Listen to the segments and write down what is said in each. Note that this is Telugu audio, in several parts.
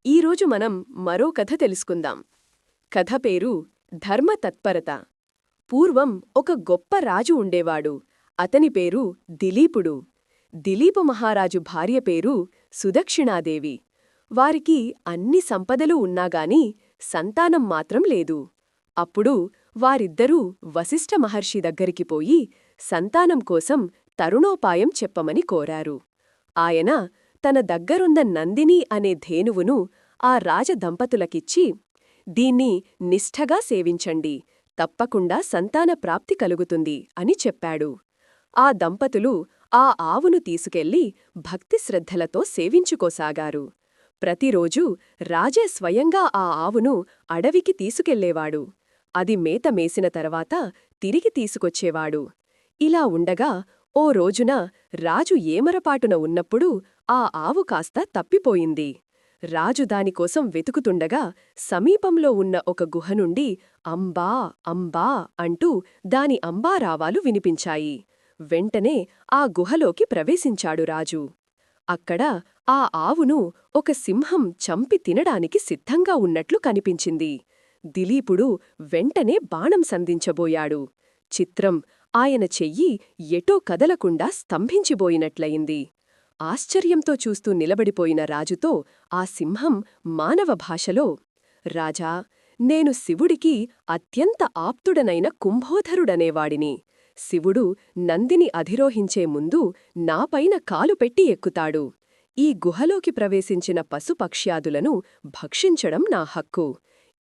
ఈరోజు మనం మరో కథ తెలుసుకుందాం. కథ పేరు ధర్మతత్పరత. పూర్వం ఒక గొప్ప రాజు ఉండేవాడు. అతని పేరు దిలీపుడు. దిలీప మహారాజు భార్య పేరు సుదక్షిణాదేవి. వారికి అన్ని సంపదలు ఉన్నాగాని సంతానం మాత్రం లేదు. అప్పుడు వారిద్దరూ వశిష్ఠ మహర్షి దగ్గరికి పోయి సంతానం కోసం తరుణోపాయం చెప్పమని కోరారు. ఆయన తన దగ్గరున్న నందిని అనే ధేనువును ఆ రాజదంపతులకిచ్చి, దీన్ని నిష్ఠగా సేవించండి, తప్పకుండా సంతాన ప్రాప్తి కలుగుతుంది అని చెప్పాడు. ఆ దంపతులు ఆ ఆవును తీసుకెళ్లి భక్తిశ్రద్ధలతో సేవించుకోసాగారు. ప్రతిరోజూ రాజే స్వయంగా ఆ ఆవును అడవికి తీసుకెళ్లేవాడు. అది మేత మేసిన తర్వాత తిరిగి తీసుకొచ్చేవాడు. ఇలా ఉండగా ఓ రోజున రాజు ఏమరపాటున ఉన్నప్పుడు ఆ ఆవు కాస్త తప్పిపోయింది. రాజు దానికోసం వెతుకుతుండగా సమీపంలో ఉన్న ఒక గుహ నుండి అంబా అంబా అంటూ దాని అంబారావాలు వినిపించాయి. వెంటనే ఆ గుహలోకి ప్రవేశించాడు రాజు. అక్కడ ఆ ఆవును ఒక సింహం చంపి తినడానికి సిద్ధంగా ఉన్నట్లు కనిపించింది. దిలీపుడు వెంటనే బాణం సంధించబోయాడు. చిత్రం, ఆయన చెయ్యి ఎటో కదలకుండా స్తంభించిపోయినట్లయింది. ఆశ్చర్యంతో చూస్తూ నిలబడిపోయిన రాజుతో ఆ సింహం మానవ భాషలో, రాజా, నేను శివుడికి అత్యంత ఆప్తుడనైన కుంభోధరుడనేవాడిని. శివుడు నందిని అధిరోహించే ముందు నాపైన కాలు పెట్టి ఎక్కుతాడు. ఈ గుహలోకి ప్రవేశించిన పశుపక్ష్యాదులను భక్షించడం నా హక్కు.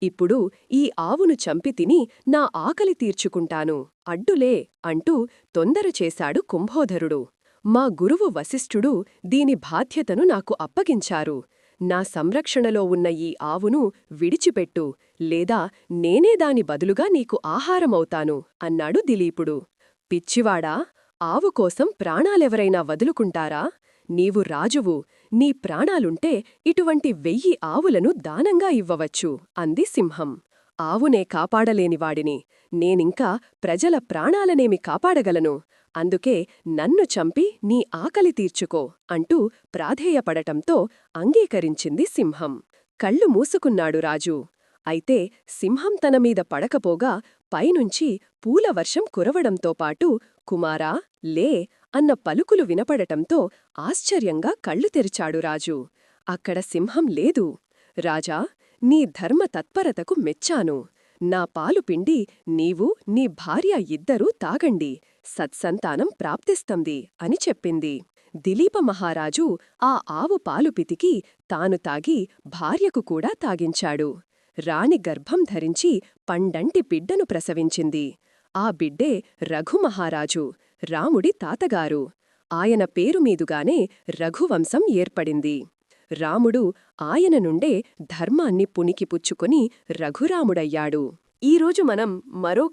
ఇప్పుడు ఈ ఆవును చంపి తిని నా ఆకలి తీర్చుకుంటాను, అడ్డులే అంటూ తొందరచేశాడు కుంభోధరుడు. మా గురువు వశిష్ఠుడు దీని బాధ్యతను నాకు అప్పగించారు. నా సంరక్షణలో ఉన్న ఈ ఆవును విడిచిపెట్టు, లేదా నేనే దాని బదులుగా నీకు ఆహారమవుతాను అన్నాడు దిలీపుడు. పిచ్చివాడా, ఆవు కోసం ప్రాణాలెవరైనా వదులుకుంటారా? నీవు రాజువు, నీ ప్రాణాలుంటే ఇటువంటి 1000 ఆవులను దానంగా ఇవ్వవచ్చు అంది సింహం. ఆవునే కాపాడలేనివాడిని నేనింకా ప్రజల ప్రాణాలనేమి కాపాడగలను? అందుకే నన్ను చంపి నీ ఆకలి తీర్చుకో అంటూ ప్రాధేయపడటంతో అంగీకరించింది సింహం. కళ్ళు మూసుకున్నాడు రాజు. అయితే సింహం తనమీద పడకపోగా పైనుంచి పూలవర్షం కురవడంతోపాటు కుమారా, లే అన్న పలుకులు వినపడటంతో ఆశ్చర్యంగా కళ్ళు తెరిచాడు రాజు. అక్కడ సింహం లేదు. రాజా, నీ ధర్మ తత్పరతకు మెచ్చాను. నా పాలు పిండి నీవు నీ భార్య ఇద్దరూ తాగండి, సత్సంతానం ప్రాప్తిస్తుంది అని చెప్పింది. దిలీప మహారాజు ఆ ఆవు పాలు పితికి తాను తాగి భార్యకు కూడా తాగించాడు. రాణి గర్భం ధరించి పండంటి బిడ్డను ప్రసవించింది. ఆ బిడ్డే రఘుమహారాజు, రాముడి తాతగారు. ఆయన పేరుమీదుగానే రఘువంశం ఏర్పడింది. రాముడు ఆయన నుండే ధర్మాన్ని పుణికిపుచ్చుకొని రఘురాముడయ్యాడు. ఈరోజు మనం మరో